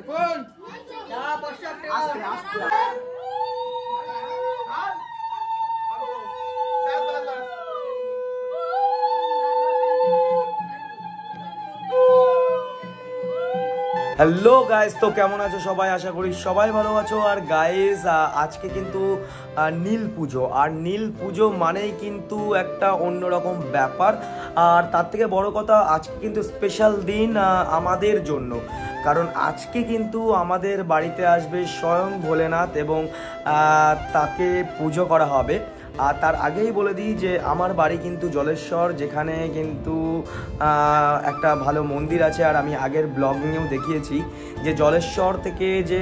Hello guys, তো কেমন আছো সবাই? আশা করি সবাই ভালো আছো। আর গাইস, আজকে কিন্তু নীল পুজো, আর নীল পুজো মানেই কিন্তু একটা অন্যরকম ব্যাপার। আর তার থেকে বড় কথা, আজকে কিন্তু স্পেশাল দিন আমাদের জন্য, কারণ আজকে কিন্তু আমাদের বাড়িতে আসবে স্বয়ং ভোলেনাথ এবং তাকে পুজো করা হবে। আর তার আগেই বলে দিই যে আমার বাড়ি কিন্তু জলেশ্বর, যেখানে কিন্তু একটা ভালো মন্দির আছে। আর আমি আগের ব্লগিংয়েও দেখিয়েছি যে জলেশ্বর থেকে যে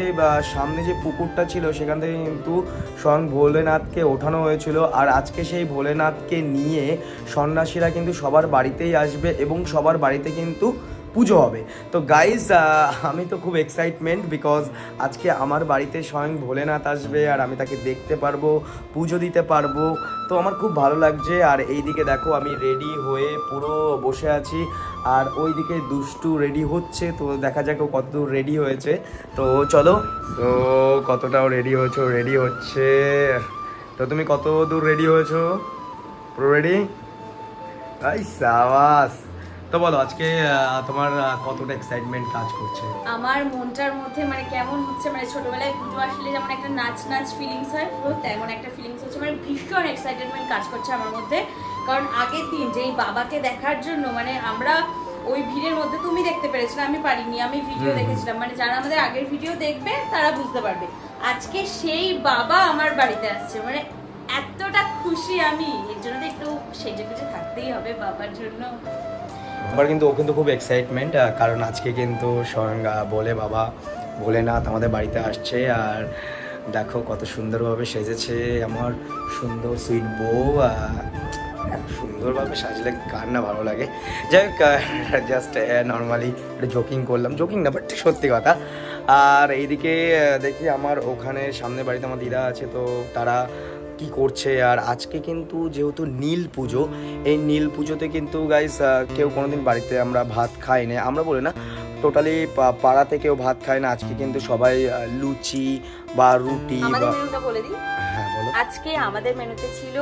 সামনে যে পুকুরটা ছিল, সেখান থেকে কিন্তু স্বয়ং ভোলেনাথকে ওঠানো হয়েছিল। আর আজকে সেই ভোলেনাথকে নিয়ে সন্ন্যাসীরা কিন্তু সবার বাড়িতেই আসবে এবং সবার বাড়িতে কিন্তু পুজো হবে। তো গাইজ, আমি তো খুব এক্সাইটমেন্ট, বিকজ আজকে আমার বাড়িতে স্বয়ং ভোলেনাথ আসবে আর আমি তাকে দেখতে পারবো, পুজো দিতে পারবো। তো আমার খুব ভালো লাগছে। আর এইদিকে দেখো, আমি রেডি হয়ে পুরো বসে আছি, আর ওইদিকে দুষ্টু রেডি হচ্ছে। তো দেখা যাক ও কতদূর রেডি হয়েছে। তো চলো, তো কতটাও রেডি হয়েছো? রেডি হচ্ছে। তো তুমি কত দূর রেডি হয়েছো? পুরো রেডি? আই সাবাস। তো বলো, আজকে তোমার কতটা এক্সাইটমেন্ট কাজ করছে? আমার মনটার মধ্যে মানে কেমন হচ্ছে, মানে ছোটবেলায় পুজো আসলে যেমন একটা নাচ নাচ ফিলিংস হয়, পুরো তেমন একটা ফিলিংস হচ্ছে। মানে ভীষণ এক্সাইটেডমেন্ট কাজ করছে আমার মধ্যে। কারণ আগের দিন যেই বাবাকে দেখার জন্য, মানে আমরা ওই ভিড়ের মধ্যে, তুমি দেখতে পেরেছিলে, আমি পারিনি, আমি ভিডিও দেখেছিলাম, মানে যারা আমাদের আগের ভিডিও দেখবে তারা বুঝতে পারবে। আজকে সেই বাবা আমার বাড়িতে আসছে, মানে এতটা খুশি আমি। এর জন্য তো একটু সেজে গুজে থাকতেই হবে বাবার জন্য। আবার কিন্তু ও কিন্তু খুব এক্সাইটমেন্ট, কারণ আজকে কিন্তু স্বয়ং বাবা ভোলেনাথ আমাদের বাড়িতে আসছে। আর দেখো কত সুন্দরভাবে সেজেছে আমার সুন্দর সুইট বউ। সুন্দরভাবে সাজলে কার না ভালো লাগে? যাই হোক, জাস্ট নর্মালি একটা জোকিং করলাম, জোকিং না বাট সত্যি কথা। আর এইদিকে দেখি আমার ওখানে সামনে বাড়িতে আমার দিদা আছে, তো তারা কি করছে। আর আজকে কিন্তু যেহেতু নীল পুজো, এই নীল পুজোতে কিন্তু গাইস কেউ কোনোদিন বাড়িতে আমরা ভাত খাই না, আমরা বলি না, টোটালি পাড়াতে কেউ ভাত খায় না। আজকে কিন্তু সবাই লুচি বা রুটি বা বলে দিই। হ্যাঁ বলো। আজকে আমাদের মেনুতে ছিল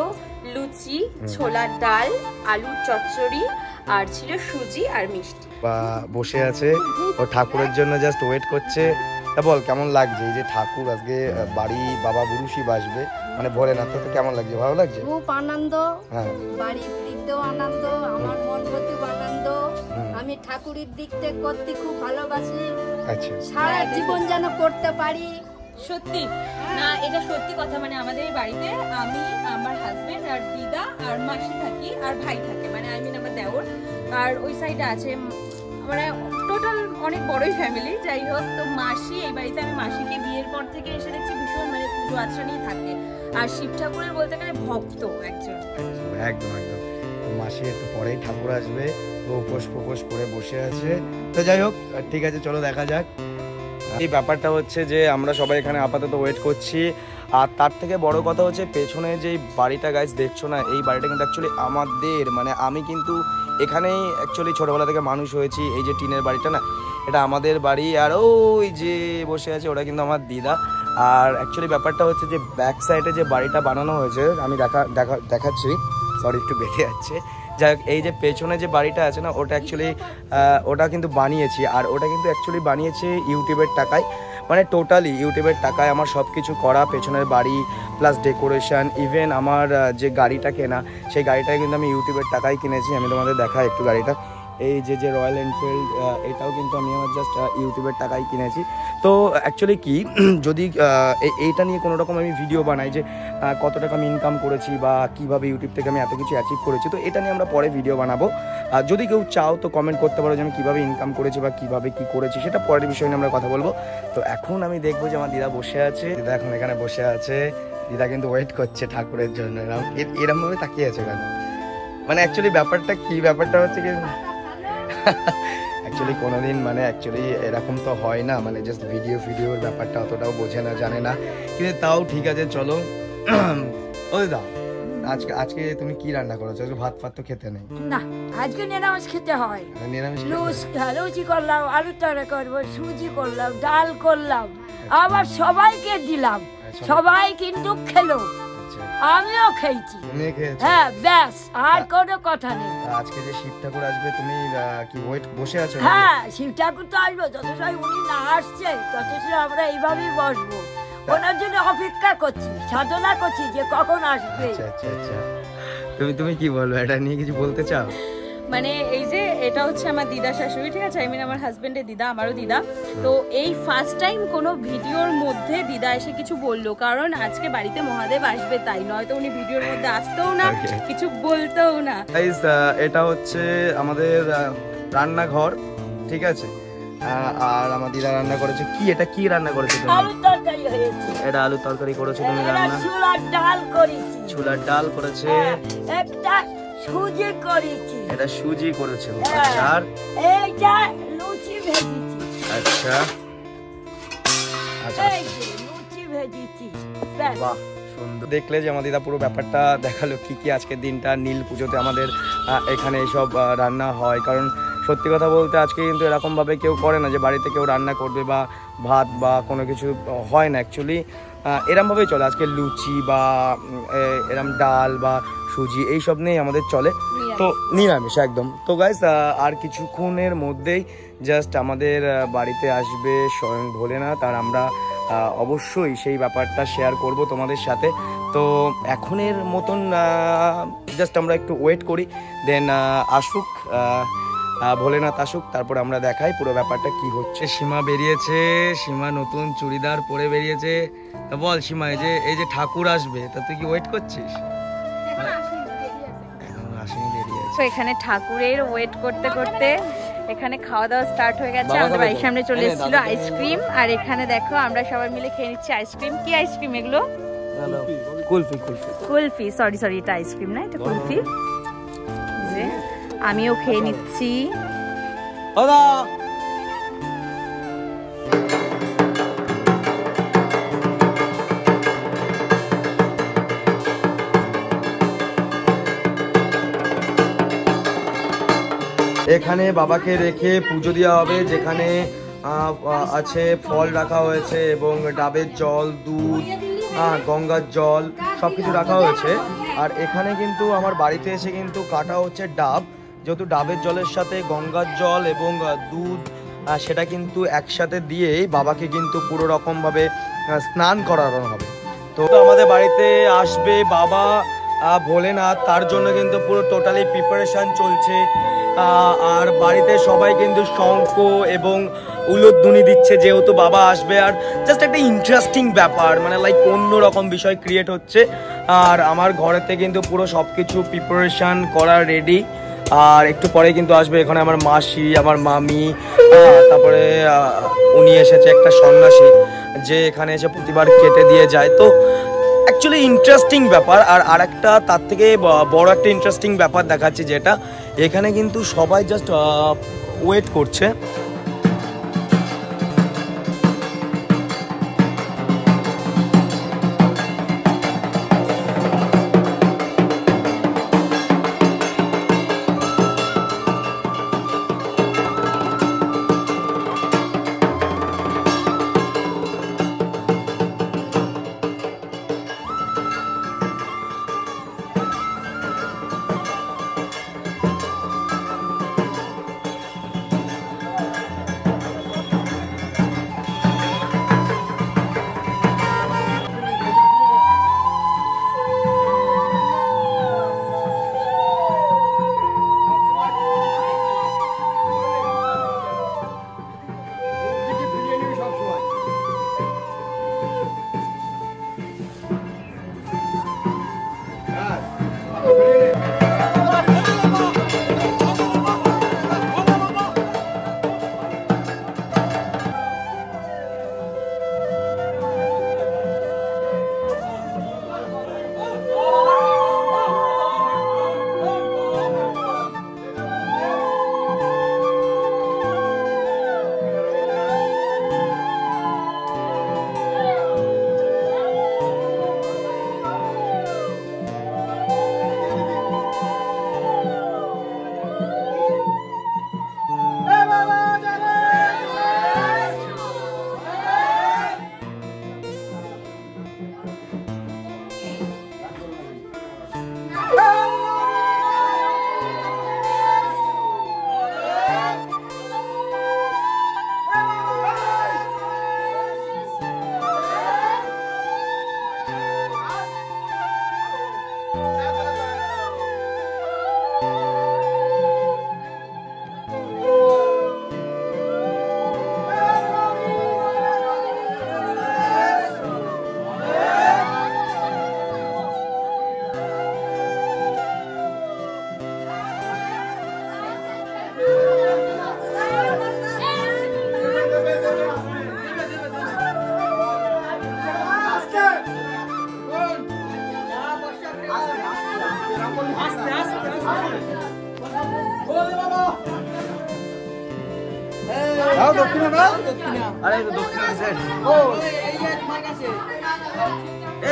লুচি, ছোলার ডাল, আলুর চচ্চড়ি, আর ছিল সুজি আর মিষ্টি। বা বসে আছে, ও ঠাকুরের জন্য জাস্ট ওয়েট করছে। তা বল, কেমন লাগছে এই যে ঠাকুর আজকে বাড়ি বাবা বুরুষি বাসবে, মানে ভোলেনাথ, তো কেমন লাগছে? ভালো লাগছে? খুব আনন্দ। হ্যাঁ, বাড়ির দিকতেও আনন্দ, আমার মন প্রতি আনন্দ। আমি ঠাকুরের দিকতে করতে খুব ভালোবাসি। আচ্ছা, সারা জীবন যেন করতে পারি। সত্যি না, এটা সত্যি কথা। মানে আমাদের এই বাড়িতে আমি, আমার হাজবেন্ড আর দিদা আর মাসি থাকি, আর ভাই থাকে, মানে আই মিন আমার দেওর। আর ওই সাইডে আছে, মানে টোটাল অনেক বড়ই ফ্যামিলি। যাই হোক, তো মাসি এই বাড়িতে, আমি মাসিকে বিয়ের পর থেকে এসে দেখছি ভীষণ মানে পুজো আচরা নিয়ে থাকে। আর শিব ঠাকুরের বলতে গেলে ভক্ত একজন। একদম একদম। মাসি একটু পরেই ঠাকুর আসবে, তো উপোস ফোপোস করে বসে আছে। তো যাই হোক, ঠিক আছে, চলো দেখা যাক। এই ব্যাপারটা হচ্ছে যে আমরা সবাই এখানে আপাতত ওয়েট করছি। আর তার থেকে বড় কথা হচ্ছে, পেছনে যে বাড়িটা গাইস দেখছো না, এই বাড়িটা কিন্তু অ্যাকচুয়ালি আমাদের, মানে আমি কিন্তু এখানেই অ্যাকচুয়ালি ছোটোবেলা থেকে মানুষ হয়েছি। এই যে টিনের বাড়িটা না, এটা আমাদের বাড়ি। আর ওই যে বসে আছে, ওটা কিন্তু আমার দিদা। আর অ্যাকচুয়ালি ব্যাপারটা হচ্ছে যে ব্যাক সাইডে যে বাড়িটা বানানো হয়েছে, আমি দেখাচ্ছি, সরি একটু বেঁধে যাচ্ছে। যাই হোক, এই যে পেছনে যে বাড়িটা আছে না, ওটা অ্যাকচুয়ালি ওটা কিন্তু বানিয়েছি। আর ওটা কিন্তু অ্যাকচুয়ালি বানিয়েছি ইউটিউবের টাকায়, মানে টোটালি ইউটিউবের টাকায় আমার সব কিছু করা। পেছনের বাড়ি প্লাস ডেকোরেশন, ইভেন আমার যে গাড়িটা কেনা, সেই গাড়িটা কিন্তু আমি ইউটিউবের টাকায় কিনেছি। আমি তোমাদের দেখাই একটু গাড়িটা। এই যে রয়্যাল এনফিল্ড, এটাও কিন্তু আমি আমার জাস্ট ইউটিউবের টাকায় কিনেছি। তো অ্যাকচুয়ালি কি, যদি এইটা নিয়ে কোনো রকম আমি ভিডিও বানাই যে কত টাকা আমি ইনকাম করেছি বা কীভাবে ইউটিউব থেকে আমি এত কিছু অ্যাচিভ করেছি, তো এটা নিয়ে আমরা পরে ভিডিও বানাবো। আর যদি কেউ চাও তো কমেন্ট করতে পারো যে আমি কীভাবে ইনকাম করেছি বা কীভাবে কী করেছি, সেটা পরের বিষয় নিয়ে আমরা কথা বলবো। তো এখন আমি দেখবো যে আমার দিদা বসে আছে, দিদা এখন এখানে বসে আছে। দিদা কিন্তু ওয়েট করছে ঠাকুরের জন্য, এরকমভাবে তাকিয়ে আছে কেন? মানে অ্যাকচুয়ালি ব্যাপারটা কি, ব্যাপারটা হচ্ছে কি, অ্যাকচুয়ালি কোনোদিন মানে অ্যাকচুয়ালি এরকম তো হয় না, মানে জাস্ট ভিডিওর ব্যাপারটা অতটাও বোঝে না, জানে না। কিন্তু তাও ঠিক আছে, চলো। ও দিদা আজকে তুমি কি রান্না করেছো? আজকে ভাত ফাত তো খেতে নেই। না, আজকে নিরামিষ খেতে হয়। নিরামিষ লুচি করলাম, আলু তরকারি করবো, সুজি করলাম, ডাল করলাম, আবার সবাইকে দিলাম, সবাই কিন্তু খেলো, আমিও খেয়েছি। হ্যাঁ, ব্যাস, আর কোনো কথা নেই। আজকে যে শিব ঠাকুর আসবে, তুমি কি ওয়েট বসে আছো? হ্যাঁ, শিব ঠাকুর তো আসবে, যত সময় উনি না আসছে তত সময় আমরা এইভাবেই বসবো, ওনার জন্য অপেক্ষা করছি, সাধনা করছি যে কখন আসবে। আচ্ছা আচ্ছা আচ্ছা, তুমি কি বলবো, এটা নিয়ে কিছু বলতে চাও? মানে এই যে এটা হচ্ছে আমার দিদা শাশুড়ি, ঠিক আছে, আমার হাজবেন্ডের দিদা, আমারও দিদা। তো এই ফার্স্ট টাইম কোনো ভিডিওর মধ্যে দিদা এসে কিছু বললো, কারণ আজকে বাড়িতে মহাদেব আসবে, তাই নয়তো উনি ভিডিওর মধ্যে আসতেও না, কিছু বলতেও না। এটা হচ্ছে আমাদের রান্নাঘর, ঠিক আছে, আর আমার দিদা রান্না করেছে। এটা কি রান্না করেছে তুমি? আলু তরকারি হয়েছে। এটা আলু তরকারি করেছো তুমি রান্না? ছোলার ডাল করেছি। ছোলার ডাল করেছে। একটা সুজি করেছি। এটা সুজি করেছে। আর এইটা লুচি ভেজেছি। আচ্ছা আচ্ছা, এই যে লুচি ভেজেছি। বাহ, সুন্দর। দেখলে যে আমার দিদা পুরো ব্যাপারটা দেখালো কি কি আজকের দিনটা নীল পুজোতে আমাদের এখানে এসব রান্না হয়। কারণ সত্যি কথা বলতে আজকে কিন্তু এরকমভাবে কেউ করে না যে বাড়িতে কেউ রান্না করবে বা ভাত বা কোনো কিছু হয় না, অ্যাকচুয়ালি এরমভাবেই চলে। আজকে লুচি বা এরম ডাল বা সুজি এইসব নিয়েই আমাদের চলে, তো নিরামিষ একদম। তো গাইস, আর কিছুক্ষণের মধ্যেই জাস্ট আমাদের বাড়িতে আসবে স্বয়ং ভোলেনাথ, আর আমরা অবশ্যই সেই ব্যাপারটা শেয়ার করব তোমাদের সাথে। তো এখনের মতন জাস্ট আমরা একটু ওয়েট করি, দেন আসুক ভোলেনাথ আসুক, তারপর আমরা দেখাই পুরো ব্যাপারটা কি হচ্ছে। সীমা বেরিয়েছে, সীমা নতুন চুড়িদার পরে বেরিয়েছে। তা বল সীমা, এই যে ঠাকুর আসবে, তা তুই কি ওয়েট করছিস? আসেনি, দেরি আছে। তো এখানে ঠাকুরের ওয়েট করতে করতে এখানে খাওয়া দাওয়া স্টার্ট হয়ে গেছে। আমাদের বাড়ির সামনে চলে এসেছিল আইসক্রিম, আর এখানে দেখো আমরা সবাই মিলে খেয়ে নিচ্ছি আইসক্রিম। কি আইসক্রিম এগুলো? কুলফি। কুলফি, সরি এটা আইসক্রিম না, এটা কুলফি। যে আমিও খেয়ে নিচ্ছি। এখানে বাবাকে রেখে পুজো দেওয়া হবে, যেখানে আছে ফল রাখা হয়েছে এবং ডাবের জল, দুধ, গঙ্গার জল সবকিছু রাখা হয়েছে। আর এখানে কিন্তু আমার বাড়িতে এসে কিন্তু কাটা হচ্ছে ডাব, যেহেতু ডাবের জলের সাথে গঙ্গার জল এবং দুধ সেটা কিন্তু একসাথে দিয়েই বাবাকে কিন্তু পুরো রকমভাবে স্নান করানো হবে। তো আমাদের বাড়িতে আসবে বাবা ভোলেনাথ, তার জন্য কিন্তু পুরো টোটালি প্রিপারেশন চলছে। আর বাড়িতে সবাই কিন্তু শঙ্খ এবং উলুধ্বনি দিচ্ছে, যেহেতু বাবা আসবে। আর জাস্ট একটা ইন্টারেস্টিং ব্যাপার, মানে লাইক অন্যরকম বিষয় ক্রিয়েট হচ্ছে। আর আমার ঘরেতে কিন্তু পুরো সব কিছু প্রিপারেশন করা রেডি। আর একটু পরে কিন্তু আসবে এখানে আমার মাসি, আমার মামি, তারপরে উনি এসেছে একটা সন্ন্যাসী, যে এখানে এসে প্রতিবার কেটে দিয়ে যায়। তো অ্যাকচুয়ালি ইন্টারেস্টিং ব্যাপার। আর আরেকটা তার থেকে বড় একটা ইন্টারেস্টিং ব্যাপার দেখাচ্ছি, যেটা এখানে কিন্তু সবাই জাস্ট ওয়েট করছে। আরে দক্ষিণা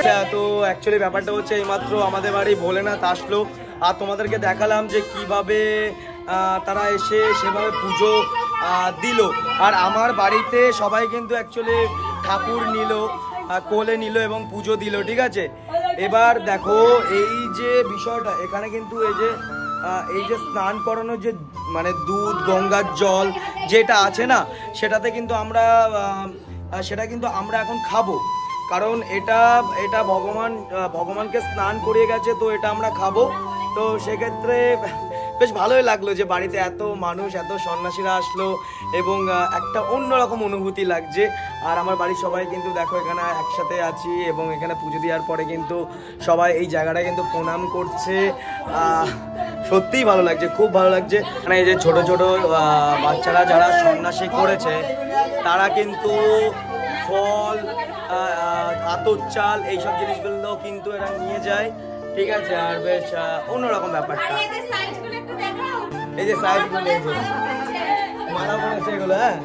স্যার তো অ্যাকচুয়ালি ব্যাপারটা হচ্ছে এইমাত্র আমাদের বাড়ি ভোলেনাথ আসলো আর তোমাদেরকে দেখালাম যে কিভাবে তারা এসে সেভাবে পুজো দিল। আর আমার বাড়িতে সবাই কিন্তু অ্যাকচুয়ালি ঠাকুর নিল, কোলে নিল এবং পুজো দিল, ঠিক আছে। এবার দেখো এই যে বিষয়টা এখানে কিন্তু এই যে স্নান করানোর যে মানে দুধ গঙ্গার জল যেটা আছে না সেটাতে কিন্তু আমরা এখন খাবো, কারণ এটা ভগবানকে স্নান করিয়ে গেছে, তো এটা আমরা খাবো। তো সেক্ষেত্রে বেশ ভালোই লাগলো যে বাড়িতে এত মানুষ, এত সন্ন্যাসীরা আসলো এবং একটা অন্যরকম অনুভূতি লাগছে। আর আমার বাড়ির সবাই কিন্তু দেখো এখানে একসাথে আছি এবং এখানে পুজো দেওয়ার পরে কিন্তু সবাই এই জায়গাটা কিন্তু প্রণাম করছে। সত্যিই ভালো লাগছে, খুব ভালো লাগছে। মানে এই যে ছোট ছোট বাচ্চারা যারা সন্ন্যাসী করেছে তারা কিন্তু ফল, আতর চাল এইসব জিনিসগুলো কিন্তু এরা নিয়ে যায়, ঠিক আছে। আর বেশ অন্যরকম ব্যাপারটা, এই যে সাইজগুলো মালা পড়েছে এগুলো, হ্যাঁ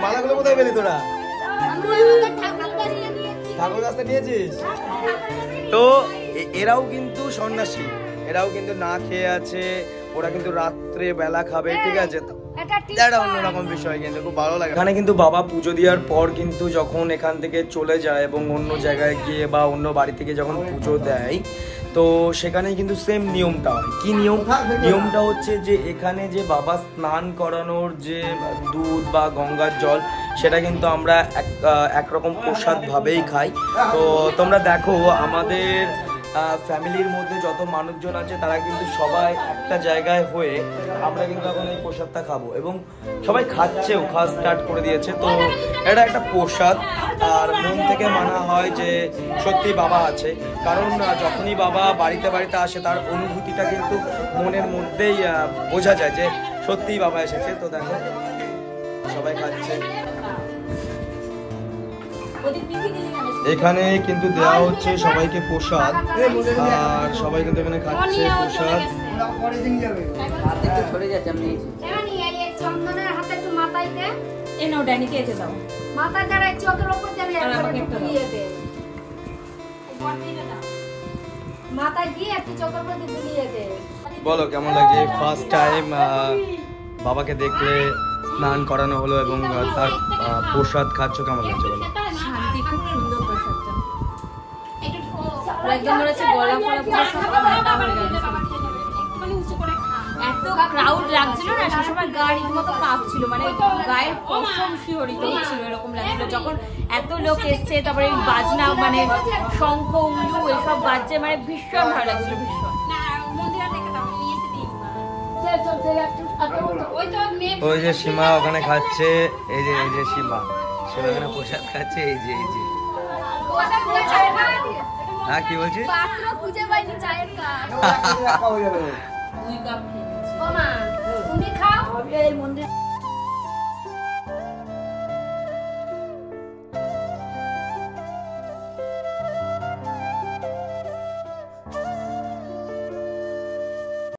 মালাগুলো কোথায় পেলি তোরা? ঠাকুর কাছ থেকে নিয়েছিস? তো এরাও কিন্তু সন্ন্যাসী, এরাও কিন্তু না খেয়ে আছে, ওরা কিন্তু রাত্রে বেলা খাবে, ঠিক আছে। এটা অন্যরকম বিষয়, কিন্তু খুব ভালো লাগে। এখানে কিন্তু বাবা পুজো দেওয়ার পর কিন্তু যখন এখান থেকে চলে যায় এবং অন্য জায়গায় গিয়ে বা অন্য বাড়ি থেকে যখন পুজো দেয় তো সেখানে কিন্তু সেম নিয়মটা হয়। কি নিয়মটা হচ্ছে যে এখানে যে বাবা স্নান করানোর যে দুধ বা গঙ্গার জল সেটা কিন্তু আমরা একরকম প্রসাদ ভাবেই খাই। তো তোমরা দেখো আমাদের ফ্যামিলির মধ্যে যত মানুষজন আছে তারা কিন্তু সবাই একটা জায়গায় হয়ে আমরা কিন্তু এখন এই প্রসাদটা খাবো এবং সবাই খাচ্ছেও, খাওয়া স্টার্ট করে দিয়েছে। তো এটা একটা প্রসাদ আর মন থেকে মানা হয় যে সত্যি বাবা আছে, কারণ যখনই বাবা বাড়িতে আসে তার অনুভূতিটা কিন্তু মনের মধ্যেই বোঝা যায় যে সত্যিই বাবা এসেছে। তো দেখো সবাই খাচ্ছে, এখানে কিন্তু দেওয়া হচ্ছে সবাইকে প্রসাদ আর সবাই কিন্তু এখানে খাচ্ছে প্রসাদ। বলো কেমন লাগছে? ফার্স্ট টাইম বাবাকে দেখলে, স্নান করানো হলো এবং তার প্রসাদ খাচ্ছ, কেমন লাগছে বলো? শান্তি, খুব সুন্দর প্রসাদটা, একদম মনে হচ্ছে গলা ফলা পুরো সব ঠান্ডা হয়ে গেল। এত ক্রাউড লাগছিল না সে সময়, গা রীতিমতো কাঁপছিল, মানে গায়ের পশম শিহরিত হচ্ছিল, এরকম লাগছিল যখন এত লোক এসছে। তারপরে বাজনা মানে শঙ্খ উলু এসব বাজছে, মানে ভীষণ ভালো লাগছিল, ভীষণ। ওই যে সীমা ওখানে খাচ্ছে, এই যে সীমা এখানে প্রসাদ খাচ্ছে, এই যে হ্যাঁ কি বলছিস? দুই কাপ খেয়ে